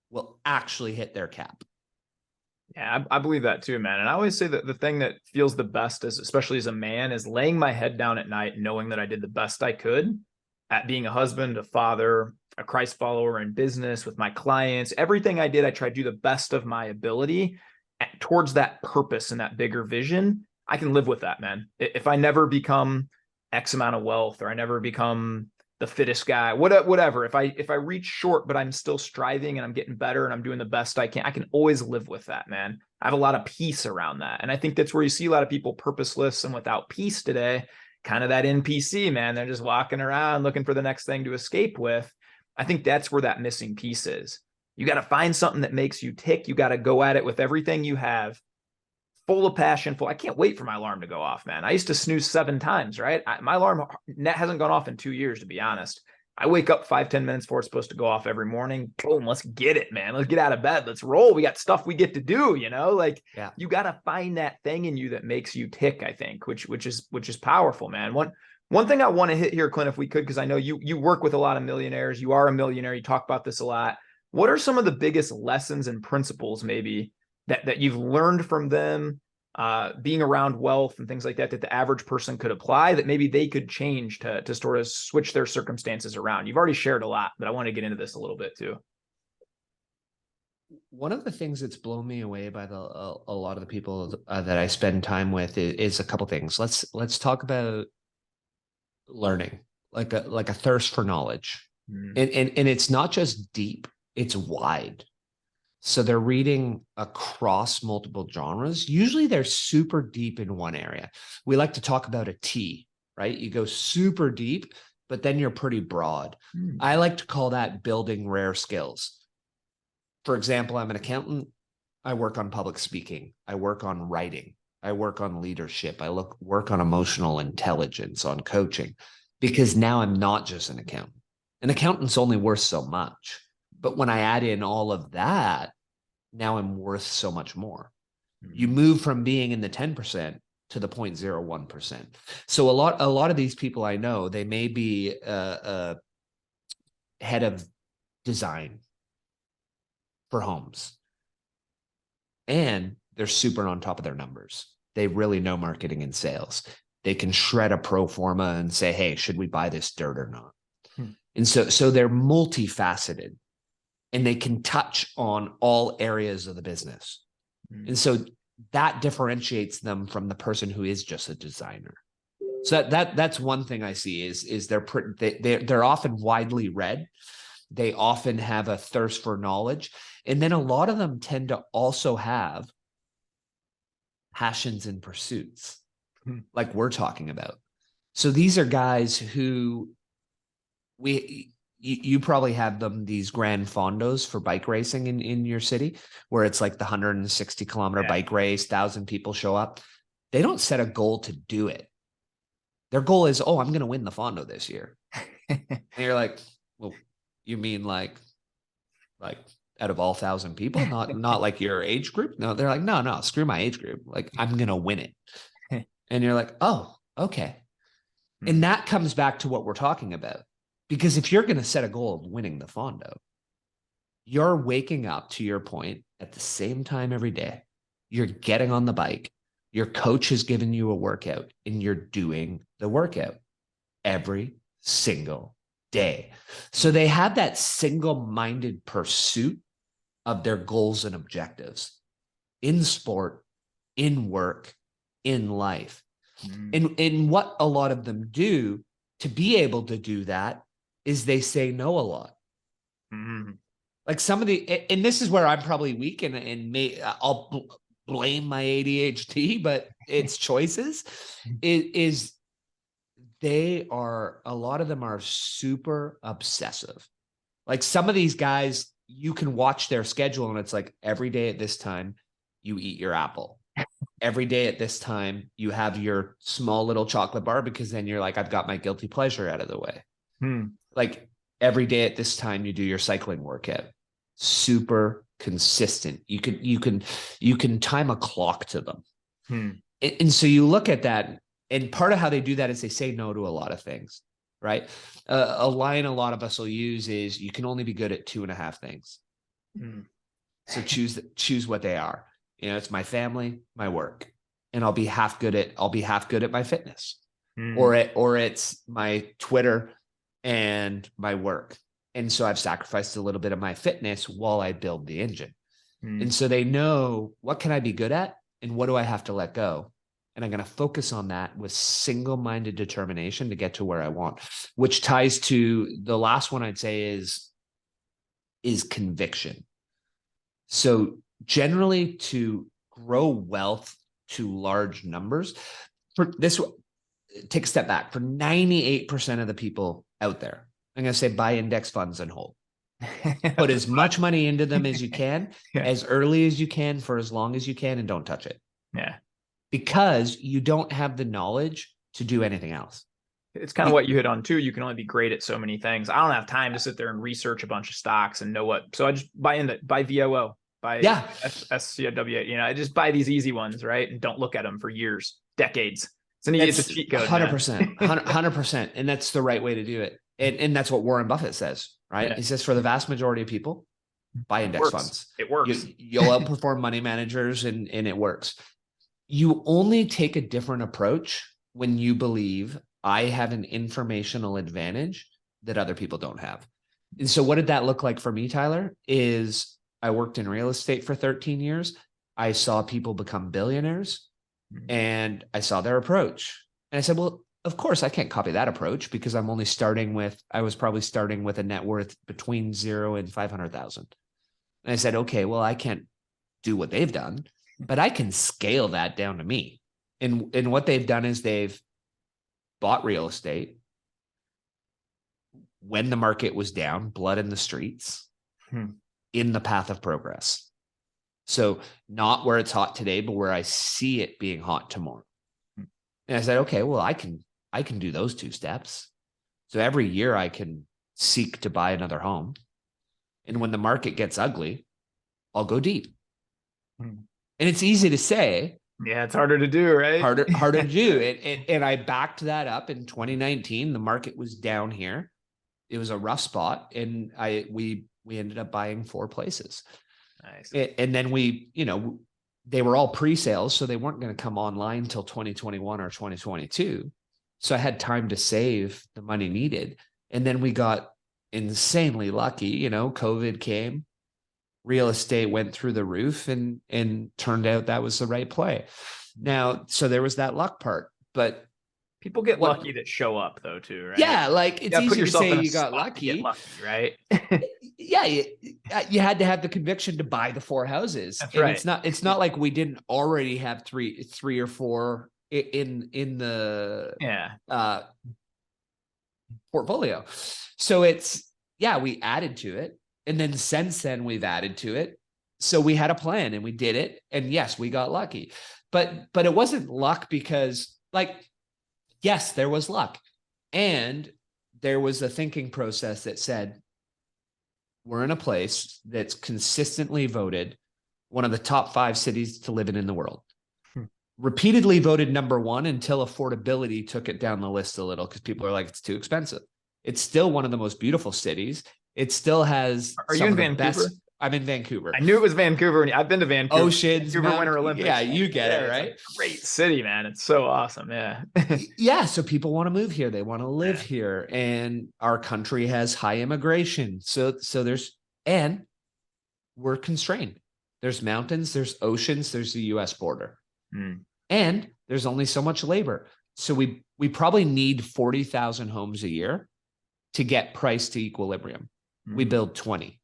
will actually hit their cap. Yeah, I believe that too, man. And I always say that the thing that feels the best, especially as a man, is laying my head down at night, knowing that I did the best I could at being a husband, a father, a Christ follower in business with my clients. Everything I did, I tried to do the best of my ability towards that purpose and that bigger vision. I can live with that, man. If I never become X amount of wealth, or I never become the fittest guy, whatever, if I reach short, but I'm still striving and I'm getting better and I'm doing the best I can always live with that, man. I have a lot of peace around that. And I think that's where you see a lot of people purposeless and without peace today, kind of that NPC, man. They're just walking around looking for the next thing to escape with. I think that's where that missing piece is. You got to find something that makes you tick. You got to go at it with everything you have, full of passion. I can't wait for my alarm to go off, man. I used to snooze 7 times, right? My alarm hasn't gone off in 2 years, to be honest. I wake up 5-10 minutes before it's supposed to go off every morning. Boom, let's get it, man. Let's get out of bed. Let's roll. We got stuff we get to do, You got to find that thing in you that makes you tick, I think, which is powerful, man. One thing I want to hit here, Clint, if we could, because I know you work with a lot of millionaires. You are a millionaire. You talk about this a lot. What are some of the biggest lessons and principles maybe that you've learned from them, being around wealth and things like that the average person could apply that maybe they could change to sort of switch their circumstances around? You've already shared a lot, but I want to get into this a little bit too. One of the things that's blown me away by a lot of the people that I spend time with is a couple things. Let's talk about learning, like a thirst for knowledge. And it's not just deep, it's wide. So they're reading across multiple genres. Usually they're super deep in one area. We like to talk about a T, right? You go super deep, but then you're pretty broad. I like to call that building rare skills. For example, I'm an accountant. I work on public speaking. I work on writing. I work on leadership. I work on emotional intelligence, on coaching, because now I'm not just an accountant. An accountant's only worth so much. But when I add in all of that, now I'm worth so much more. You move from being in the 10% to the 0.01%. So a lot of these people I know, they may be head of design for homes, and they're super on top of their numbers. They really know marketing and sales. They can shred a pro forma and say, hey, should we buy this dirt or not? And so they're multifaceted, and they can touch on all areas of the business. And so that differentiates them from the person who is just a designer. So that's one thing I see is they're often widely read. They often have a thirst for knowledge. And then a lot of them tend to also have passions and pursuits like we're talking about. So these are guys who you probably have them, these grand fondos for bike racing in your city, where it's like the 160 kilometer bike race, 1,000 people show up. They don't set a goal to do it. Their goal is, oh, I'm going to win the fondo this year. And you're like, well, you mean like out of all 1,000 people, not like your age group? No, they're like, no, screw my age group. Like, I'm going to win it. And you're like, oh, okay. And that comes back to what we're talking about. Because if you're going to set a goal of winning the fondo, you're waking up, to your point, at the same time every day. You're getting on the bike. Your coach has given you a workout, and you're doing the workout every single day. So they have that single-minded pursuit of their goals and objectives in sport, in work, in life. And what a lot of them do to be able to do that is they say no a lot. Like some of the, and this is where I'm probably weak, and I'll blame my ADHD, but it's choices. Is they are, a lot of them are super obsessive. Like some of these guys, you can watch their schedule and it's like every day at this time, you eat your apple. Every day at this time, you have your small little chocolate bar, because then you're like, I've got my guilty pleasure out of the way. Like every day at this time, you do your cycling workout. Super consistent. You can time a clock to them. And so you look at that, and part of how they do that is they say no to a lot of things, right? A line a lot of us will use is, you can only be good at 2.5 things. So choose what they are. You know, it's my family, my work, and I'll be half good at my fitness, or it's my Twitter and my work. And so I've sacrificed a little bit of my fitness while I build the engine. And so they know, what can I be good at and what do I have to let go? And I'm going to focus on that with single-minded determination to get to where I want, which ties to the last one I'd say is conviction. So generally, to grow wealth to large numbers, for this, take a step back. For 98% of the people out there, I'm going to say buy index funds and hold. Put as much money into them as you can, as early as you can, for as long as you can, and don't touch it. Because you don't have the knowledge to do anything else. It's kind of what you hit on too. You can only be great at so many things. I don't have time to sit there and research a bunch of stocks and know what. So I just buy VOO, buy SCW. You know, I just buy these easy ones, right? And don't look at them for years, decades. It's a cheat code. 100%, 100%, and that's the right way to do it. And that's what Warren Buffett says, right? He says, for the vast majority of people, buy index funds. It works. You'll outperform money managers, and it works. You only take a different approach when you believe, I have an informational advantage that other people don't have. And so what did that look like for me, Tyler? Is I worked in real estate for 13 years. I saw people become billionaires and I saw their approach. And I said, well, of course I can't copy that approach because I was probably starting with a net worth between 0 and 500,000. And I said, okay, well, I can't do what they've done, but I can scale that down to me. And what they've done is they've bought real estate when the market was down, blood in the streets, in the path of progress. So not where it's hot today, but where I see it being hot tomorrow. And I said, okay, well, I can do those 2 steps. So every year I can seek to buy another home. And when the market gets ugly, I'll go deep. And it's easy to say. Yeah, it's harder to do, right? Harder to do. And I backed that up in 2019. The market was down here. It was a rough spot. And we ended up buying 4 places. Nice. And then they were all pre-sales, so they weren't going to come online until 2021 or 2022. So I had time to save the money needed. And then we got insanely lucky. COVID came, real estate went through the roof, and turned out that was the right play. Now, so there was that luck part, but people get lucky that show up though too, right? Yeah, like it's easy to say you got lucky, right? Yeah, you had to have the conviction to buy the 4 houses. That's and right. It's not like we didn't already have three or four in the portfolio. So we added to it. And then since then we've added to it. So we had a plan and we did it. And yes, we got lucky, but it wasn't luck because yes, there was luck. And there was a thinking process that said, we're in a place that's consistently voted one of the top 5 cities to live in the world. Repeatedly voted number 1 until affordability took it down the list a little because people are like, it's too expensive. It's still one of the most beautiful cities. It still has. Are you in Vancouver? I'm in Vancouver. I knew it was Vancouver. I've been to Vancouver. Oceans, Vancouver Winter Olympics. Yeah, you get it, right? Great city, man. It's so awesome. Yeah. Yeah. So people want to move here. They want to live here. And our country has high immigration. So and we're constrained. There's mountains, there's oceans, there's the US border. And there's only so much labor. So we probably need 40,000 homes a year to get price to equilibrium. We build 20.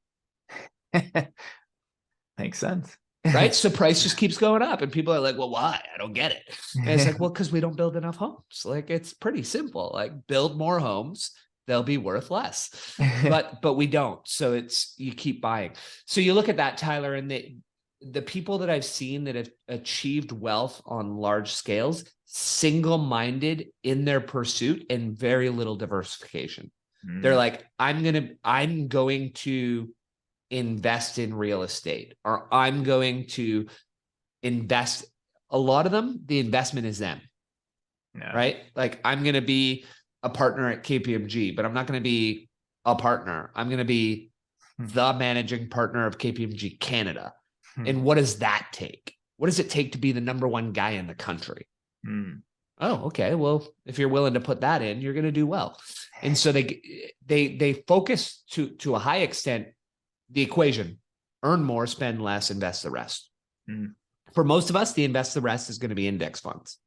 Makes sense. Right? So price just keeps going up and people are like, well, why? I don't get it. And it's like, well, because we don't build enough homes. Like, it's pretty simple. Like, build more homes, they'll be worth less. But we don't. So you keep buying. So you look at that, Tyler, and the people that I've seen that have achieved wealth on large scales, single-minded in their pursuit and very little diversification. They're like, I'm going to invest in real estate, or I'm going to invest. A lot of them, the investment is them, right? Like, I'm going to be a partner at KPMG, but I'm not going to be a partner. I'm going to be the managing partner of KPMG Canada. And what does that take? What does it take to be the number 1 guy in the country? Oh, okay. Well, if you're willing to put that in, you're going to do well. And so they focus to a high extent the equation: earn more, spend less, invest the rest. For most of us, the invest the rest is going to be index funds.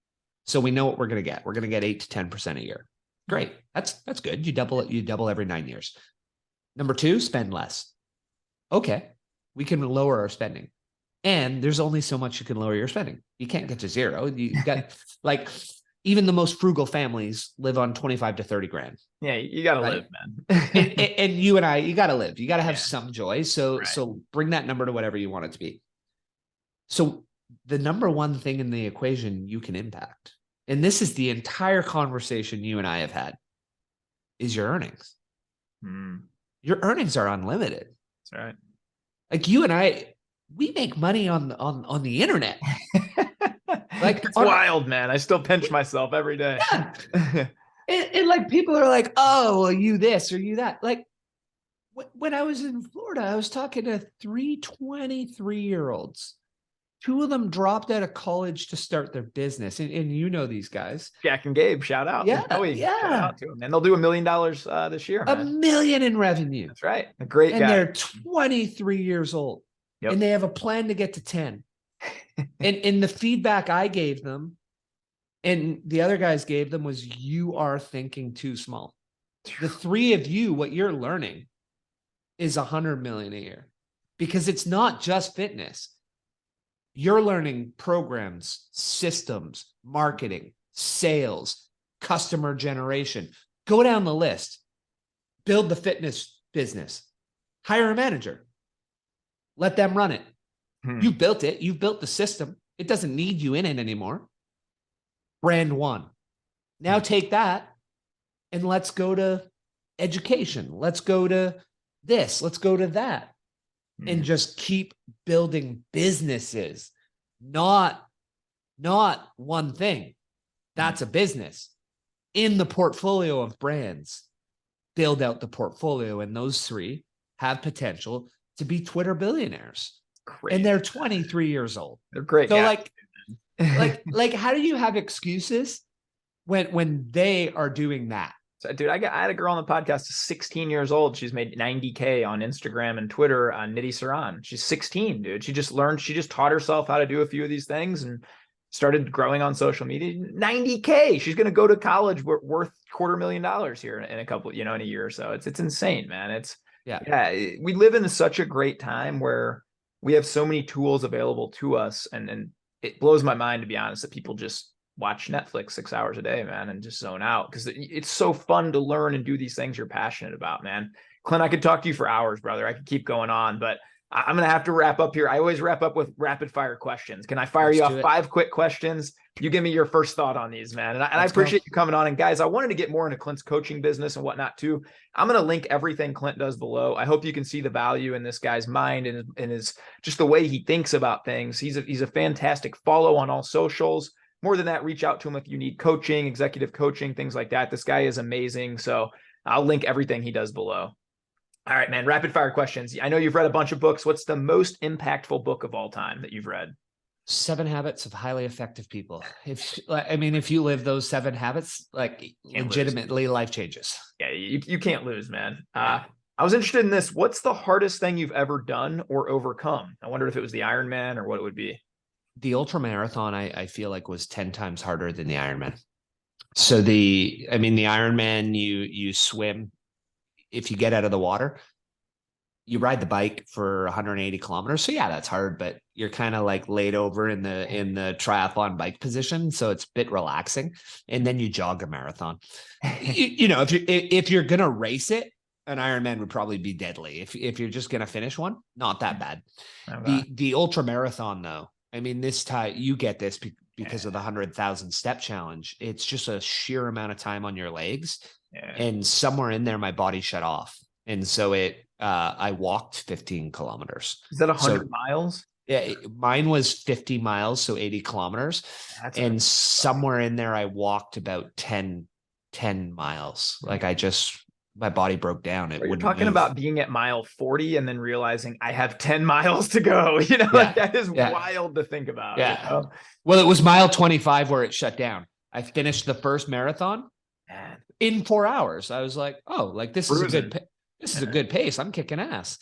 So we know what we're going to get. We're going to get 8 to 10% a year. Great. That's good. You double every 9 years. Number 2, spend less. Okay. We can lower our spending. And there's only so much you can lower your spending. You can't get to 0. You got even the most frugal families live on 25 to 30 grand. Yeah, you got to live, man. and you and I, you got to live. You got to have some joy. So bring that number to whatever you want it to be. So the number 1 thing in the equation you can impact, and this is the entire conversation you and I have had, is your earnings. Your earnings are unlimited. That's right. Like, you and I, we make money on the internet. Like, it's wild, man. I still pinch myself every day. Yeah. And like, people are like, oh, well, you this or you that. Like, when I was in Florida, I was talking to 3 23-year-olds. 2 of them dropped out of college to start their business. And you know these guys. Jack and Gabe, shout out. Yeah. Shout out to them. And they'll do $1 million this year, man. $1 million in revenue. That's right. A great guy. And they're 23 years old. Yep. and they have a plan to get to 10. And the feedback I gave them and the other guys gave them was, you are thinking too small. The three of you, what you're learning is 100 million a year, because it's not just fitness. You're learning programs, systems, marketing, sales, customer generation. Go down the list, build the fitness business, hire a manager, let them run it. You built it. You've built the system. It doesn't need you in it anymore. Brand one. Now take that and let's go to education. Let's go to this. Let's go to that. And just keep building businesses, not one thing. That's a business. In the portfolio of brands, build out the portfolio, and those three have potential to be Twitter billionaires. Great. And they're 23 years old. They're great. So guys. like, how do you have excuses when they are doing that? So, dude, I had a girl on the podcast, 16 years old. She's made 90K on Instagram and Twitter on Nidhi Saran. She's 16, dude. She just taught herself how to do a few of these things and started growing on social media. 90K. She's going to go to college worth $250,000 here in a couple, in a year or so. It's insane, man. We live in such a great time where we have so many tools available to us. And it blows my mind, to be honest, that people just watch Netflix 6 hours a day, man, and just zone out, because it's so fun to learn and do these things you're passionate about, man. Clint, I could talk to you for hours, brother. I could keep going on, but I'm going to have to wrap up here. I always wrap up with rapid fire questions. Can I fire you off 5 quick questions? You give me your first thought on these, man. And I appreciate you coming on. And guys, I wanted to get more into Clint's coaching business and whatnot too. I'm going to link everything Clint does below. I hope you can see the value in this guy's mind and his just the way he thinks about things. He's a fantastic follow on all socials. More than that, reach out to him if you need coaching, executive coaching, things like that. This guy is amazing. So I'll link everything he does below. All right, man. Rapid fire questions. I know you've read a bunch of books. What's the most impactful book of all time that you've read? 7 Habits of Highly Effective People. If you live those 7 habits, legitimately life changes. Yeah, you can't lose, man. I was interested in this. What's the hardest thing you've ever done or overcome? I wondered if it was the Ironman or what it would be. The ultra marathon, I feel like, was 10 times harder than the Ironman. So the Ironman, you swim. If you get out of the water, you ride the bike for 180 kilometers. So yeah, that's hard, but you're kind of like laid over in the triathlon bike position. So it's a bit relaxing. And then you jog a marathon. If you're going to race it, an Ironman would probably be deadly. If you're just going to finish one, not that bad. The ultra marathon though, this time you get this because of the 100,000 step challenge. It's just a sheer amount of time on your legs. Yeah. And somewhere in there, my body shut off. And so I walked 15 kilometers. Is that 100 miles? Yeah, mine was 50 miles. So 80 kilometers. And somewhere in there, I walked about 10 miles. Like my body broke down. You're talking about being at mile 40 and then realizing I have 10 miles to go. That is wild to think about. Yeah. Well, it was mile 25 where it shut down. I finished the first marathon in 4 hours. I was like, oh, this is a good pace. I'm kicking ass.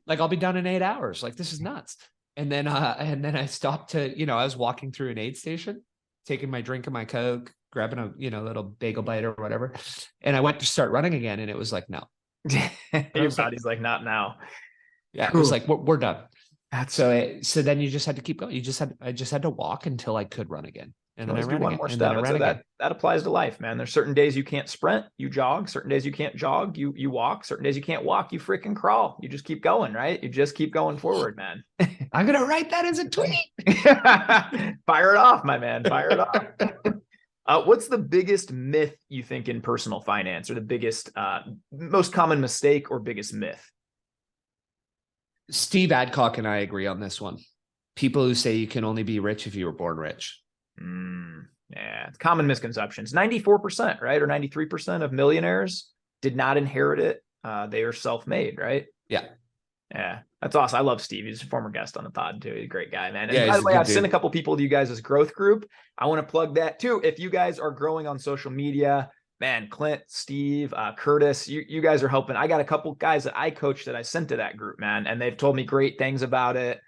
I'll be done in 8 hours. This is nuts. And then I stopped to, I was walking through an aid station, taking my drink and my Coke, grabbing a, little bagel bite or whatever. And I went to start running again. And it was like, no. Your body's like, not now. Yeah. Cool. It was like, we're done. So then you just had to keep going. I just had to walk until I could run again. And then I ran one more step. That applies to life, man. There's certain days you can't sprint, you jog. Certain days you can't jog, you walk. Certain days you can't walk, you freaking crawl. You just keep going, right? You just keep going forward, man. I'm going to write that as a tweet. Fire it off, my man. Fire it off. What's the biggest myth you think in personal finance, or the biggest, most common mistake or biggest myth? Steve Adcock and I agree on this one. People who say you can only be rich if you were born rich. Yeah, it's common misconceptions. 94%, right? Or 93% of millionaires did not inherit it. They are self-made, right? Yeah. Yeah. That's awesome. I love Steve. He's a former guest on the pod too. He's a great guy, man. And yeah, by the way, I've sent a couple people to you guys' growth group. I want to plug that too. If you guys are growing on social media, man, Clint, Steve, Curtis, you guys are helping. I got a couple guys that I coach that I sent to that group, man, and they've told me great things about it.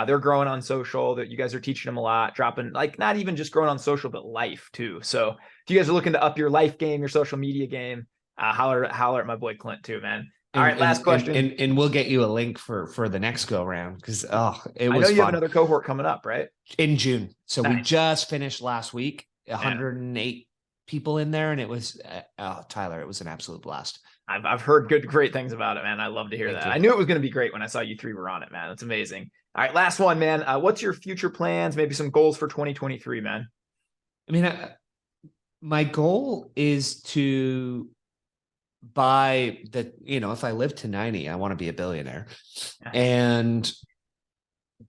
They're growing on social, that you guys are teaching them a lot, dropping, like, not even just growing on social, but life too. So if you guys are looking to up your life game, your social media game, holler at my boy Clint too, man. All right, last question. And we'll get you a link for the next go round, because it was I know you fun. have another cohort coming up, right? In June. So Nice. we just finished last week, 108 people in there, and it was Tyler, it was an absolute blast. I've heard great things about it, man. I love to hear that. I knew it was going to be great when I saw you three were on it, man. That's amazing. All right, last one, man. What's your future plans? Maybe some goals for 2023, man. I mean, my goal is to buy if I live to 90, I want to be a billionaire. And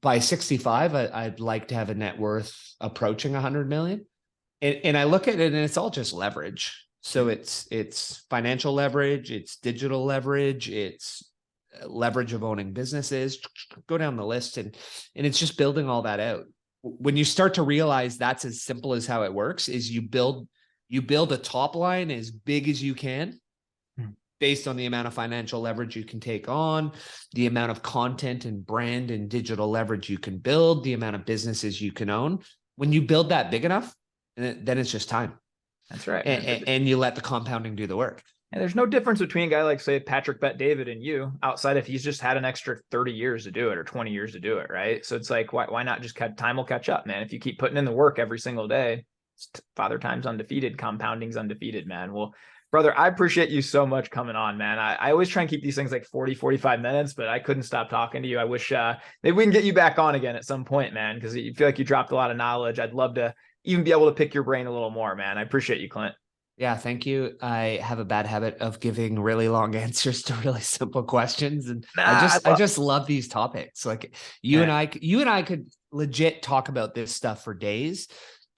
by 65, I'd like to have a net worth approaching 100 million. And I look at it, and it's all just leverage. So it's financial leverage, it's digital leverage, it's leverage of owning businesses. Go down the list, and it's just building all that out. When you start to realize that's as simple as how it works, is you build a top line as big as you can, based on the amount of financial leverage you can take on, the amount of content and brand and digital leverage you can build, the amount of businesses you can own. When you build that big enough, then it's just time. That's right. And you let the compounding do the work. And there's no difference between a guy like, say, Patrick Bet David and you, outside if he's just had an extra 30 years to do it or 20 years to do it, right? So it's like, why not just time will catch up, man. If you keep putting in the work every single day, Father Time's undefeated, compounding's undefeated, man. Well, brother, I appreciate you so much coming on, man. I always try and keep these things like 40, 45 minutes, but I couldn't stop talking to you. I wish maybe we can get you back on again at some point, man, because you feel like you dropped a lot of knowledge. I'd love to even be able to pick your brain a little more, man. I appreciate you, Clint. Yeah, thank you. I have a bad habit of giving really long answers to really simple questions. And I just love these topics. Like you and I could legit talk about this stuff for days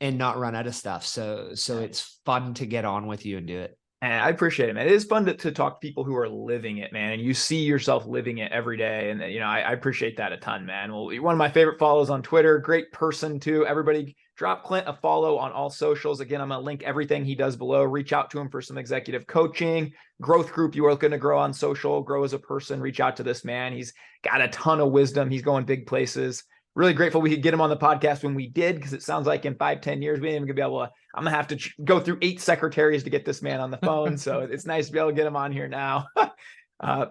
and not run out of stuff. So it's fun to get on with you and do it. And I appreciate it, man. It is fun to talk to people who are living it, man. And you see yourself living it every day. And, I appreciate that a ton, man. Well, you're one of my favorite follows on Twitter. Great person, too. Everybody drop Clint a follow on all socials. Again, I'm going to link everything he does below. Reach out to him for some executive coaching, growth group. You are looking to grow on social, grow as a person. Reach out to this man. He's got a ton of wisdom. He's going big places. Really grateful we could get him on the podcast when we did, because it sounds like in 5-10 years, we ain't even gonna be able to, I'm gonna have to go through 8 secretaries to get this man on the phone. So it's nice to be able to get him on here now.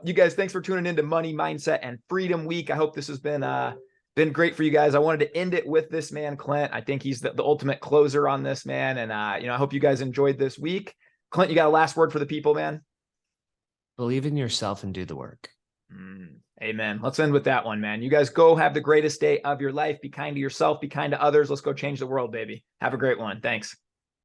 You guys, thanks for tuning into Money, Mindset, and Freedom Week. I hope this has been great for you guys. I wanted to end it with this man, Clint. I think he's the ultimate closer on this, man. And, I hope you guys enjoyed this week. Clint, you got a last word for the people, man? Believe in yourself and do the work. Amen. Let's end with that one, man. You guys go have the greatest day of your life. Be kind to yourself. Be kind to others. Let's go change the world, baby. Have a great one. Thanks.